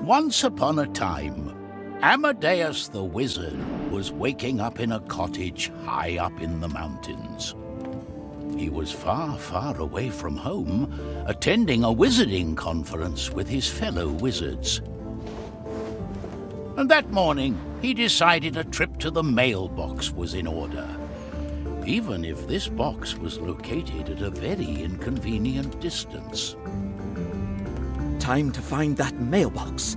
Once upon a time, Amadeus the wizard was waking up in a cottage high up in the mountains. He was far, far away from home, attending a wizarding conference with his fellow wizards. And that morning, he decided a trip to the mailbox was in order, even if this box was located at a very inconvenient distance. Time to find that mailbox.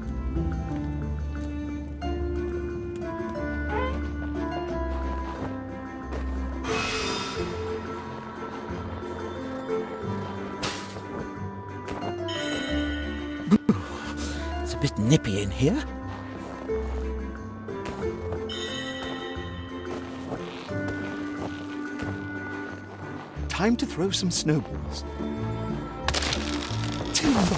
It's a bit nippy in here. Time to throw some snowballs. Timber!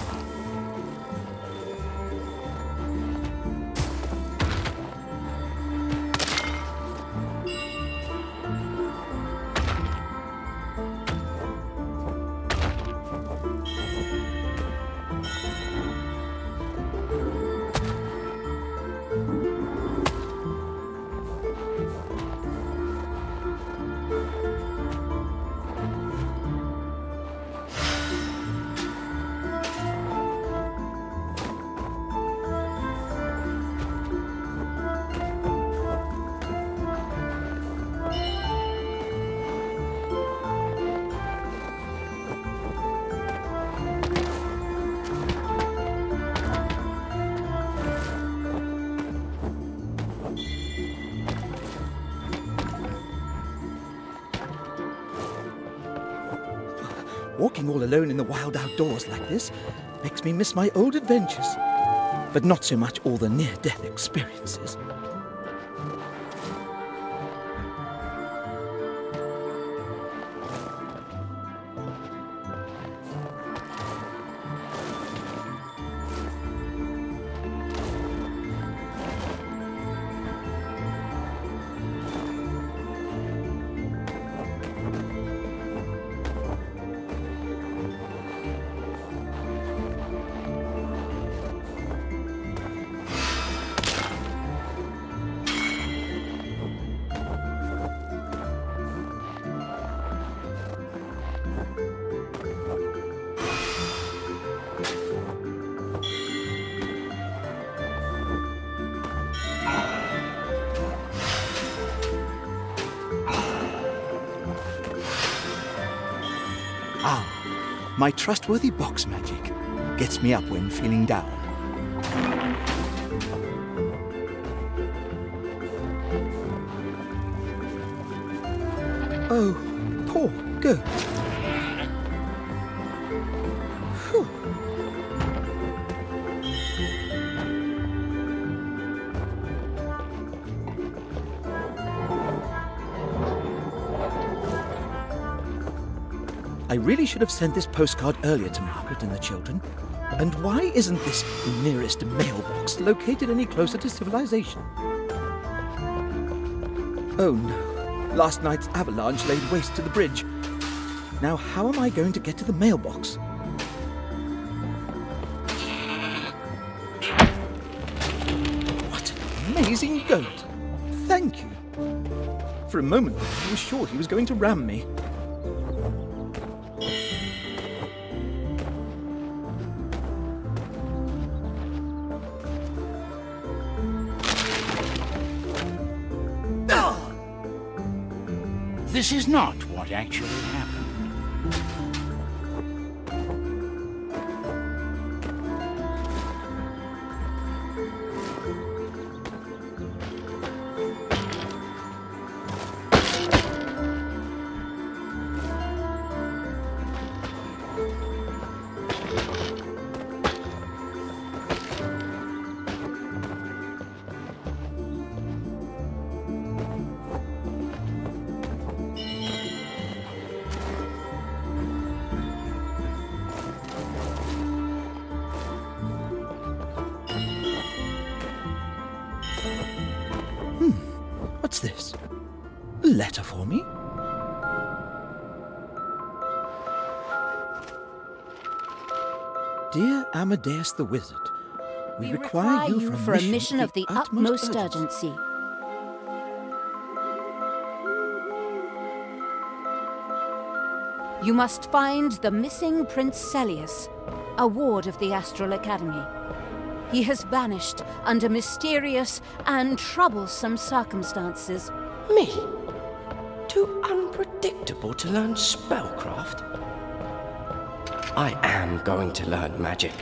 Walking all alone in the wild outdoors like this makes me miss my old adventures, but not so much all the near-death experiences. Ah, my trustworthy box magic gets me up when feeling down. Oh, poor goat. Phew. I really should have sent this postcard earlier to Margaret and the children. And why isn't this nearest mailbox located any closer to civilization? Oh no, last night's avalanche laid waste to the bridge. Now how am I going to get to the mailbox? What an amazing goat! Thank you. For a moment there, I was sure he was going to ram me. This is not what actually happened. What's this? A letter for me? Dear Amadeus the Wizard, We We require you for a mission of the utmost urgency. You must find the missing Prince Celius, a ward of the Astral Academy. He has vanished under mysterious and troublesome circumstances. Me? Too unpredictable to learn spellcraft? I am going to learn magic.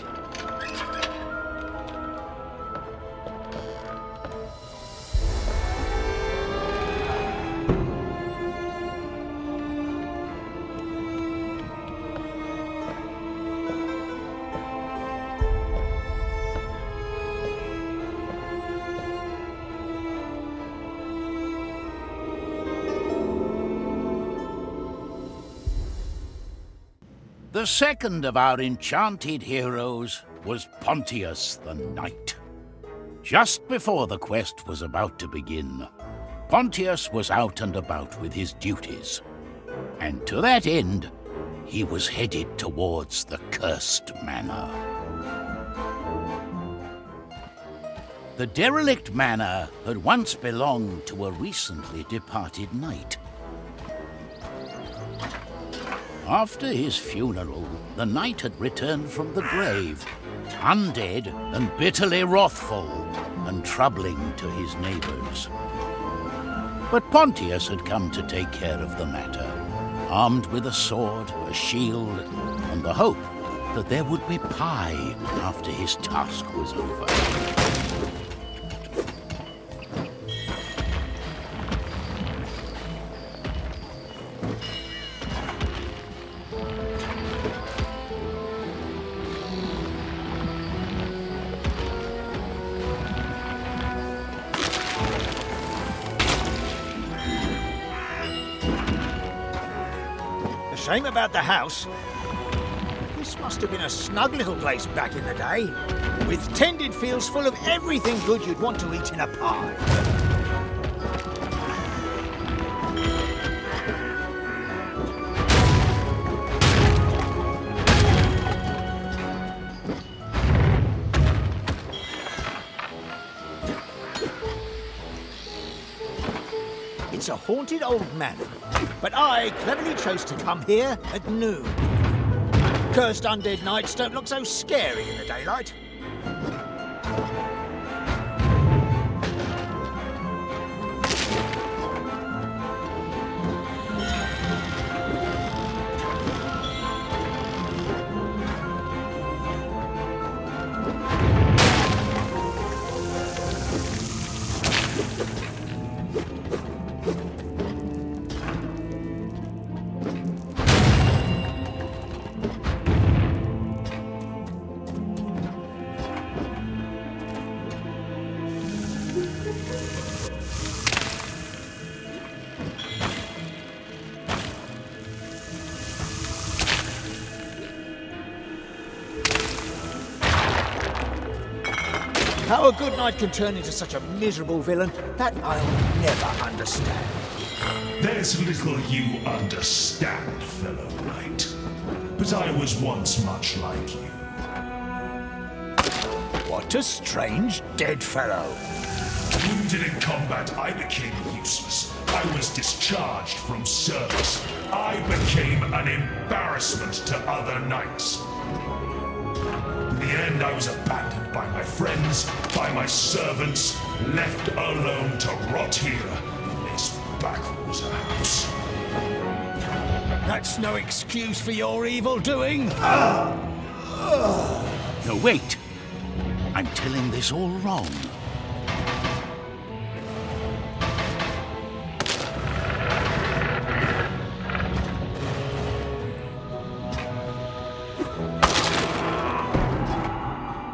The second of our enchanted heroes was Pontius the Knight. Just before the quest was about to begin, Pontius was out and about with his duties. And to that end, he was headed towards the Cursed Manor. The derelict manor had once belonged to a recently departed knight. After his funeral, the knight had returned from the grave, undead and bitterly wrathful, and troubling to his neighbours. But Pontius had come to take care of the matter, armed with a sword, a shield, and the hope that there would be pie after his task was over. Shame about the house. This must have been a snug little place back in the day, with tended fields full of everything good you'd want to eat in a pie. It's a haunted old manor, but I cleverly chose to come here at noon. Cursed undead knights don't look so scary in the daylight. How a good knight can turn into such a miserable villain, that I'll never understand. There's little you understand, fellow knight. But I was once much like you. What a strange dead fellow. Wounded in combat, I became useless. I was discharged from service. I became an embarrassment to other knights. In the end, I was abandoned by my friends, by my servants, left alone to rot here in this backwater house. That's no excuse for your evil doing. No, wait! I'm telling this all wrong.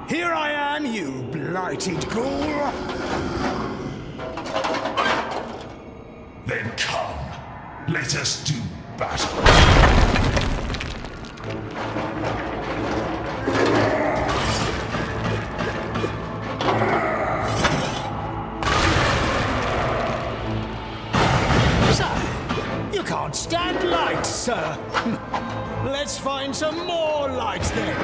Here I am, you blighted ghoul. Then come, let us do battle. You can't stand light, sir. Let's find some more light then.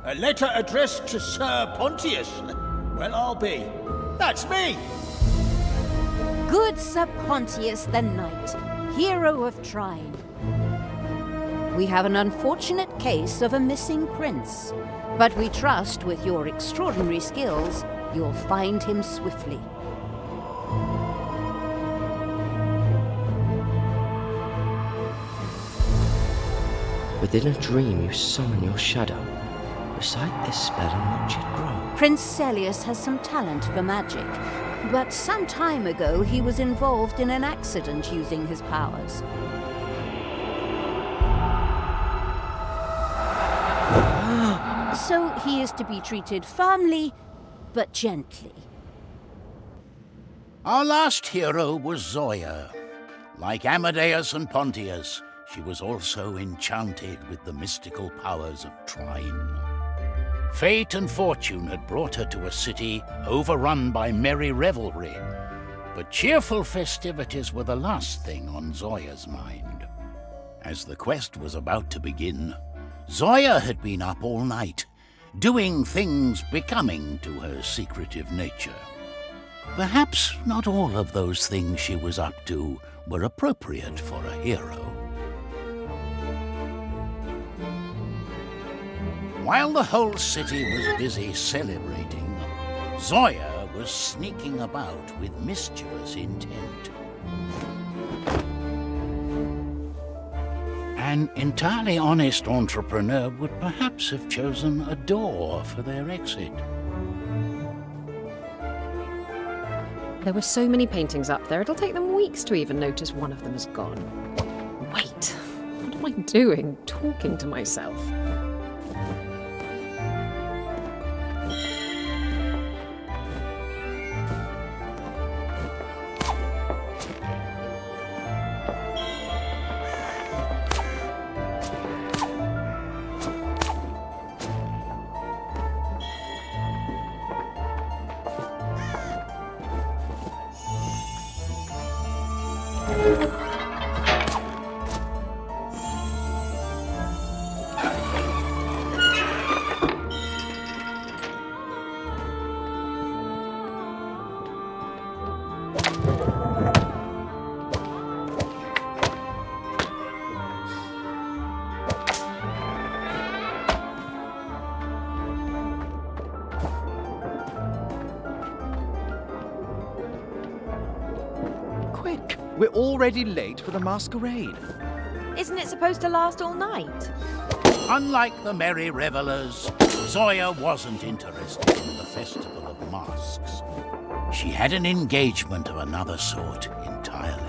A letter addressed to Sir Pontius. Well, I'll be. That's me! Good Sir Pontius the Knight, hero of Trine. We have an unfortunate case of a missing prince, but we trust with your extraordinary skills, you'll find him swiftly. Within a dream you summon your shadow. Recite this spell and watch it grow. Prince Celius has some talent for magic, but some time ago he was involved in an accident using his powers. So he is to be treated firmly, but gently. Our last hero was Zoya. Like Amadeus and Pontius, she was also enchanted with the mystical powers of Trine. Fate and fortune had brought her to a city overrun by merry revelry, but cheerful festivities were the last thing on Zoya's mind. As the quest was about to begin, Zoya had been up all night, doing things becoming to her secretive nature. Perhaps not all of those things she was up to were appropriate for a hero. While the whole city was busy celebrating, Zoya was sneaking about with mischievous intent. An entirely honest entrepreneur would perhaps have chosen a door for their exit. There were so many paintings up there, it'll take them weeks to even notice one of them is gone. Wait, what am I doing? Talking to myself. Quick! We're already late for the masquerade. Isn't it supposed to last all night? Unlike the merry revelers, Zoya wasn't interested in the Festival of Masks. She had an engagement of another sort entirely.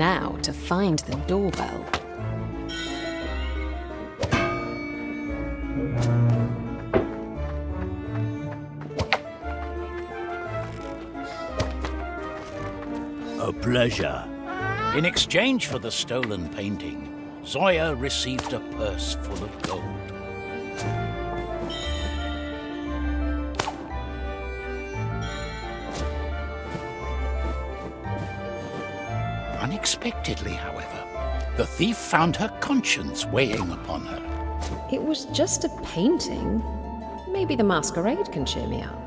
Now to find the doorbell. A pleasure. In exchange for the stolen painting, Zoya received a purse full of gold. Unexpectedly, however, the thief found her conscience weighing upon her. It was just a painting. Maybe the masquerade can cheer me up.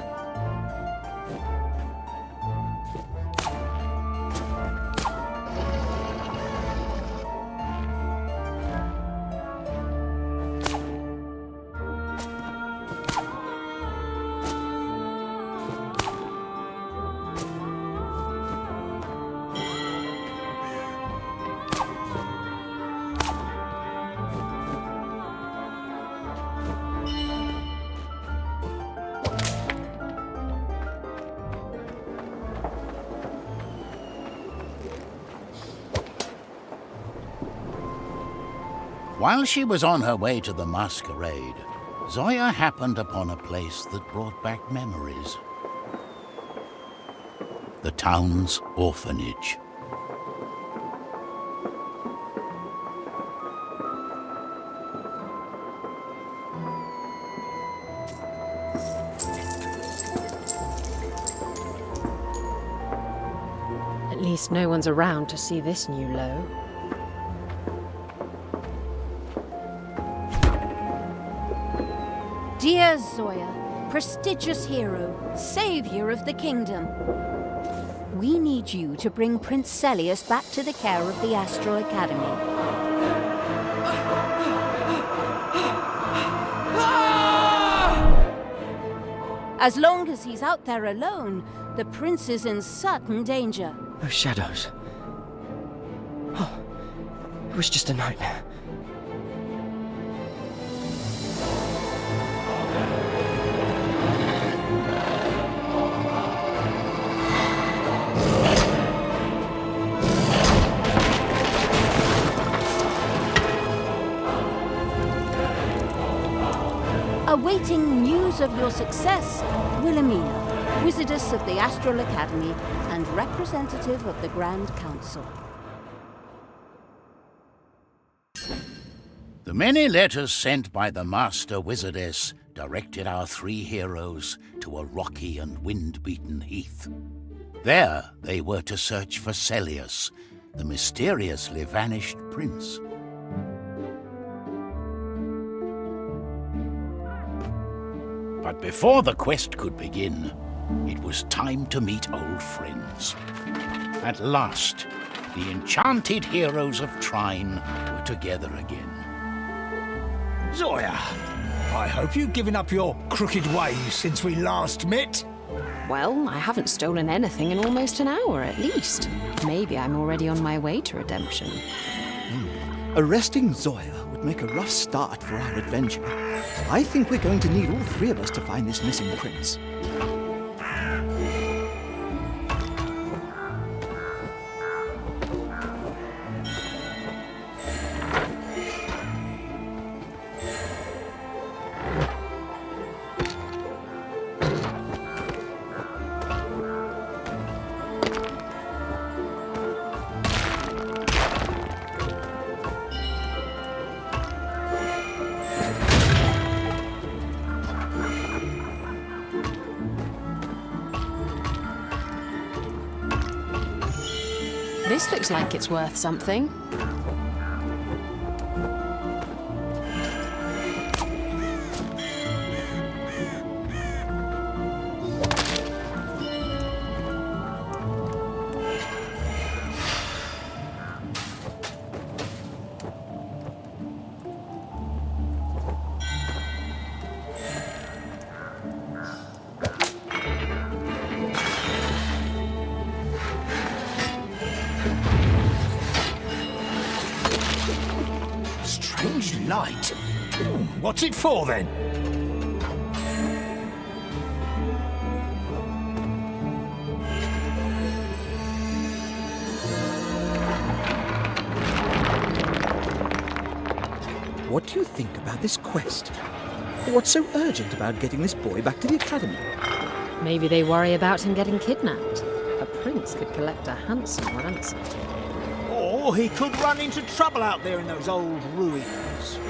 While she was on her way to the masquerade, Zoya happened upon a place that brought back memories. The town's orphanage. At least no one's around to see this new low. Dear Zoya, prestigious hero, savior of the kingdom, we need you to bring Prince Celius back to the care of the Astral Academy. As long as he's out there alone, the prince is in certain danger. Those shadows. Oh, it was just a nightmare. Awaiting news of your success, Wilhelmina, Wizardess of the Astral Academy and representative of the Grand Council. The many letters sent by the Master Wizardess directed our three heroes to a rocky and wind-beaten heath. There they were to search for Celius, the mysteriously vanished prince. But before the quest could begin, it was time to meet old friends. At last, the enchanted heroes of TRINE were together again. Zoya, I hope you've given up your crooked ways since we last met. Well, I haven't stolen anything in almost an hour at least. Maybe I'm already on my way to redemption. Arresting Zoya would make a rough start for our adventure. I think we're going to need all three of us to find this missing prince. This looks like it's worth something. Strange light. What's it for then? what do you think about this quest? What's so urgent about getting this boy back to the academy? Maybe they worry about him getting kidnapped. A prince could collect a handsome ransom. Or he could run into trouble out there in those old ruins.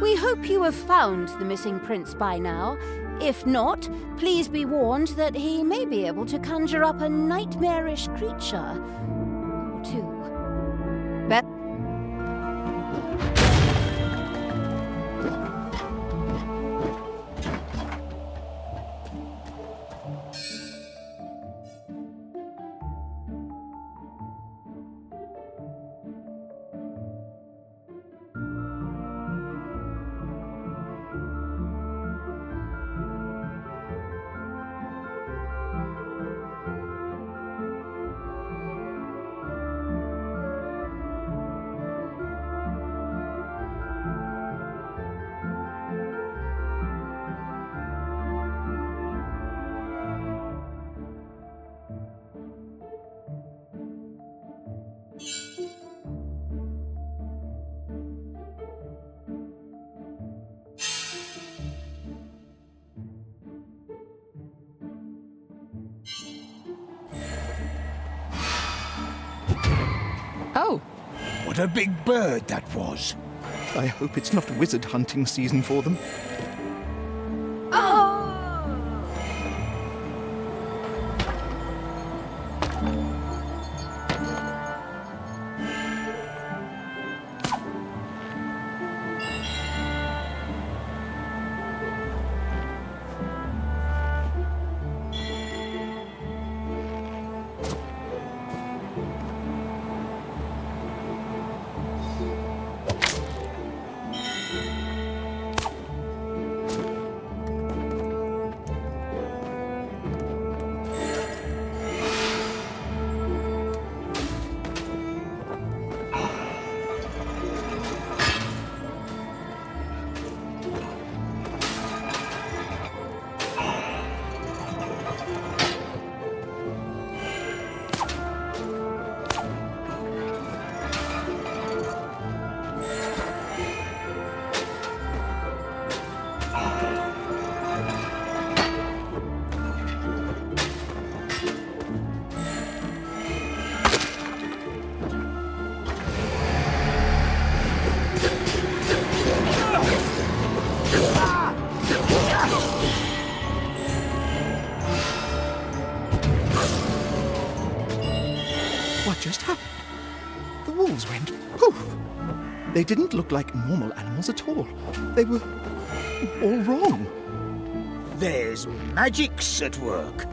We hope you have found the missing prince by now. If not, please be warned that he may be able to conjure up a nightmarish creature or two. Oh, What a big bird that was. I hope it's not wizard hunting season for them. What just happened? The wolves went poof. They didn't look like normal animals at all. They were all wrong. There's magics at work.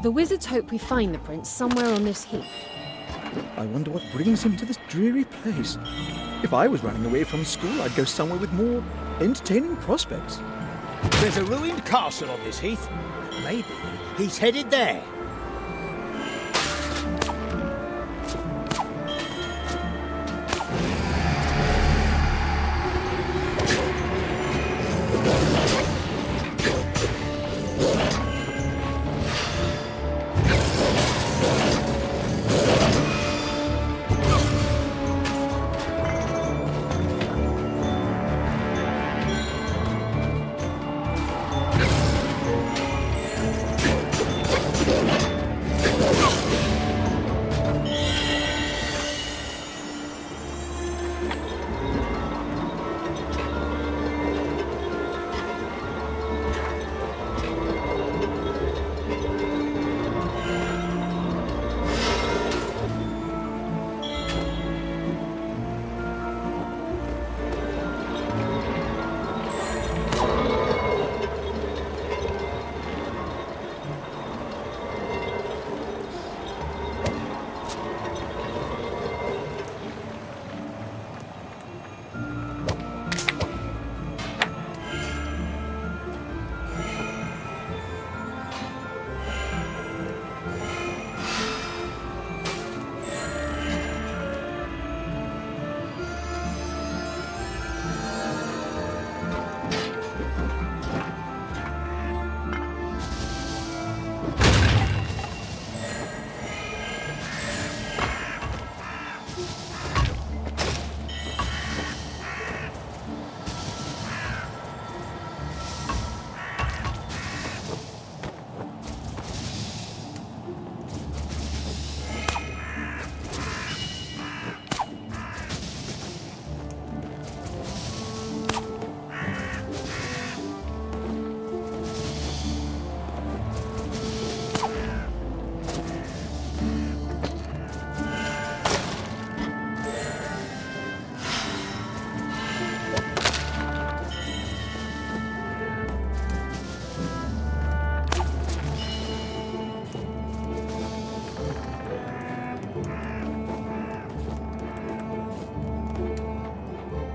The wizards hope we find the prince somewhere on this heath. I wonder what brings him to this dreary place. If I was running away from school, I'd go somewhere with more entertaining prospects. There's a ruined castle on this heath. Maybe he's headed there.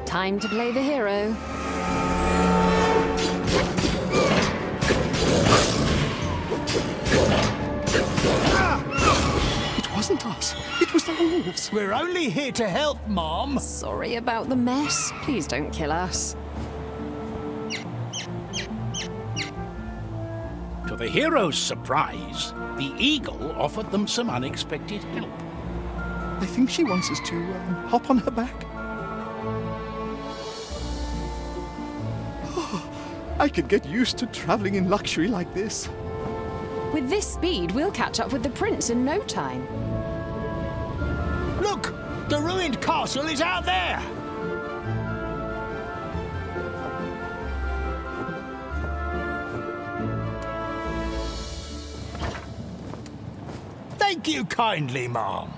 Time to play the hero. It wasn't us. It was the wolves. We're only here to help, Mom. Sorry about the mess. Please don't kill us. To the hero's surprise, the eagle offered them some unexpected help. I think she wants us to hop on her back. Oh, I could get used to traveling in luxury like this. With this speed, we'll catch up with the prince in no time. Look! The ruined castle is out there! Thank you kindly, Mom.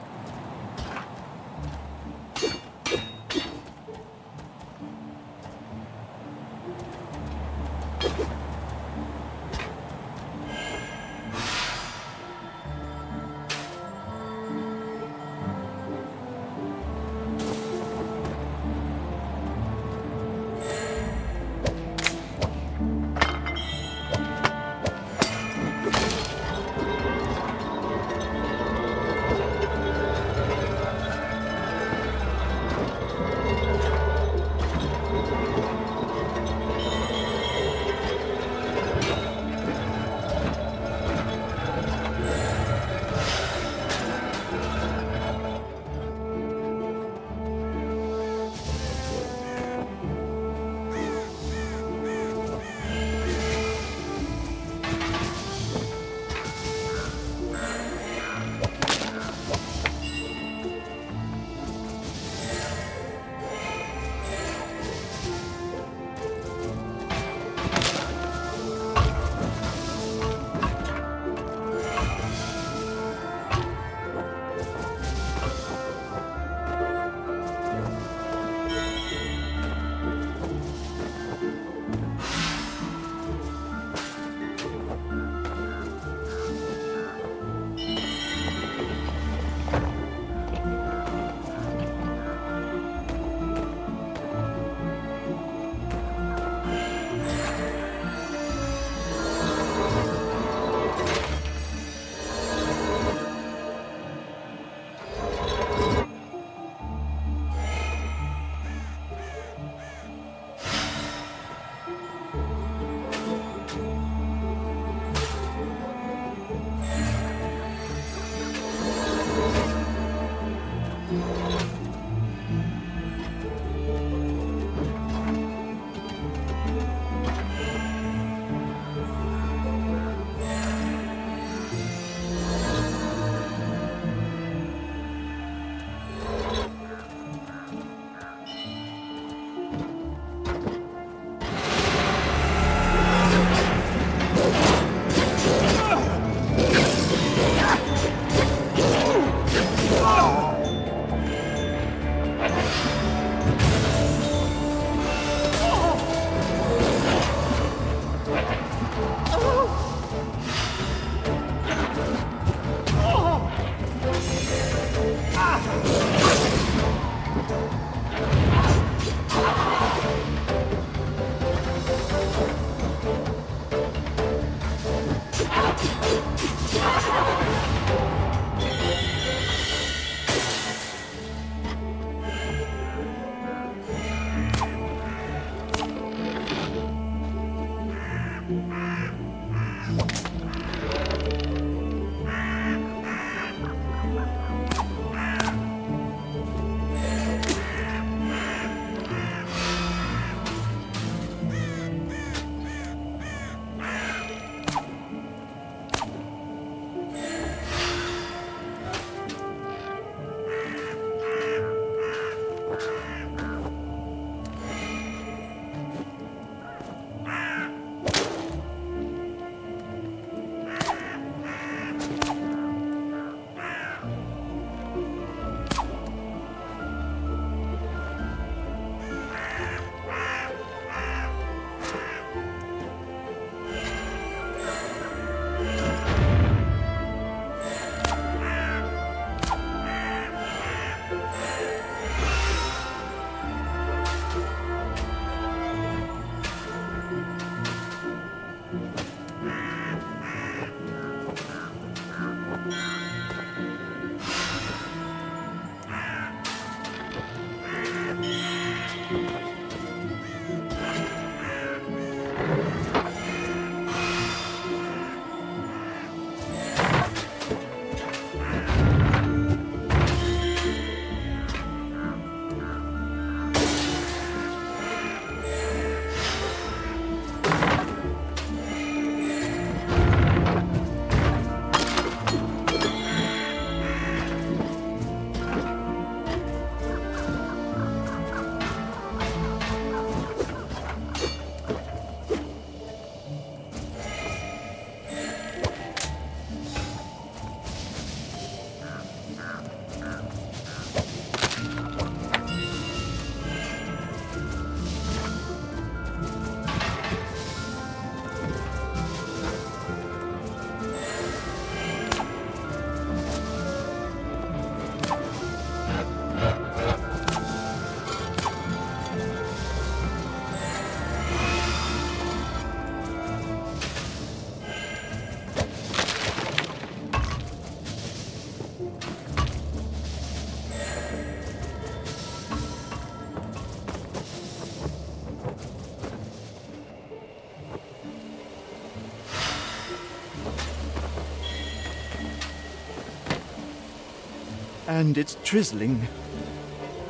And it's drizzling.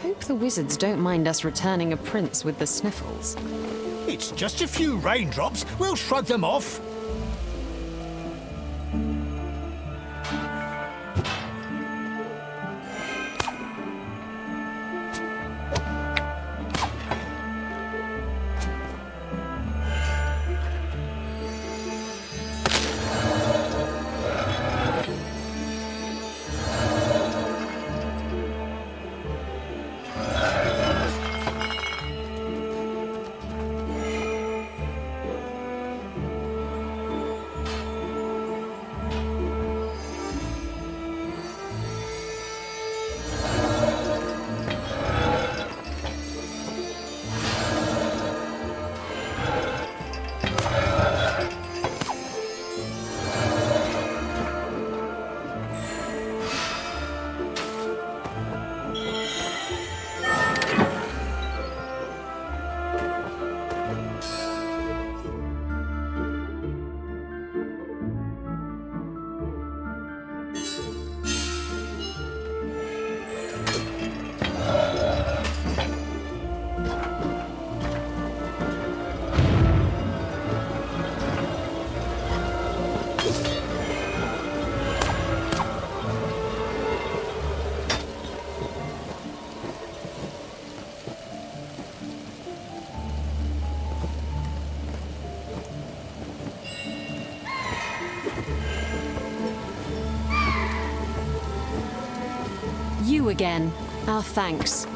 Hope the wizards don't mind us returning a prince with the sniffles. It's just a few raindrops. We'll shrug them off. You again. Our thanks.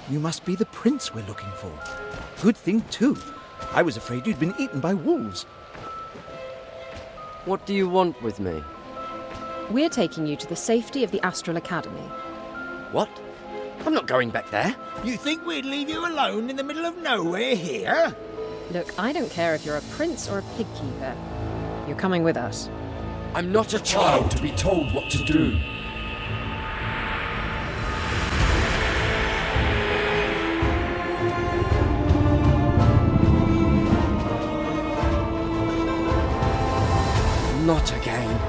You must be the prince we're looking for. Good thing, too. I was afraid you'd been eaten by wolves. What do you want with me? We're taking you to the safety of the Astral Academy. What? I'm not going back there. You think we'd leave you alone in the middle of nowhere here? Look, I don't care if you're a prince or a pig keeper. You're coming with us. I'm not a child to be told what to do. Not again.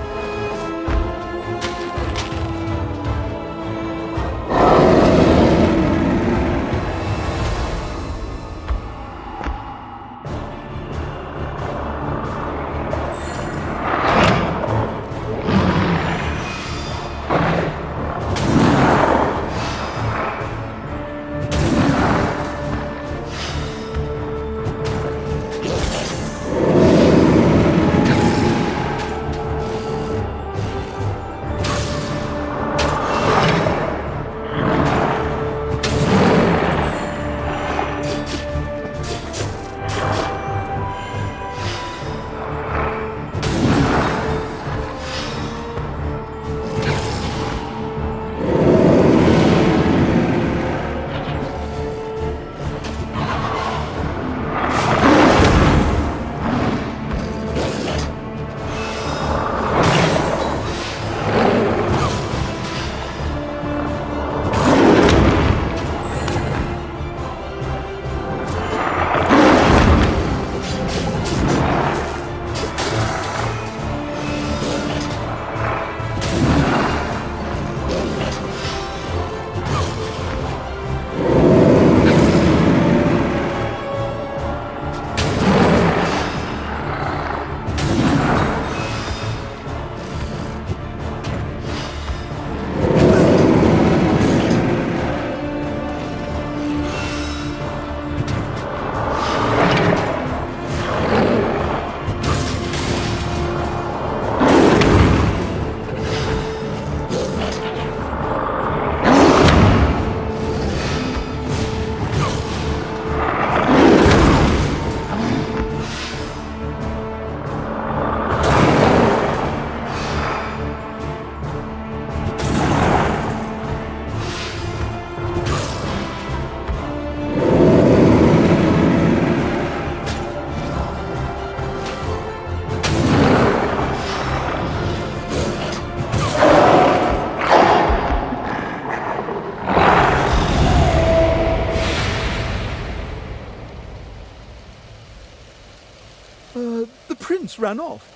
The prince ran off.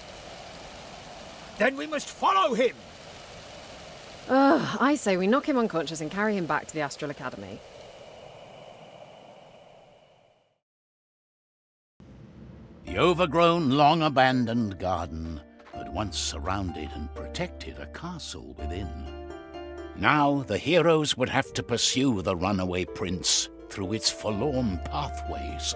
Then we must follow him. Ugh, I say we knock him unconscious and carry him back to the Astral Academy. The overgrown, long-abandoned garden had once surrounded and protected a castle within. Now the heroes would have to pursue the runaway prince through its forlorn pathways.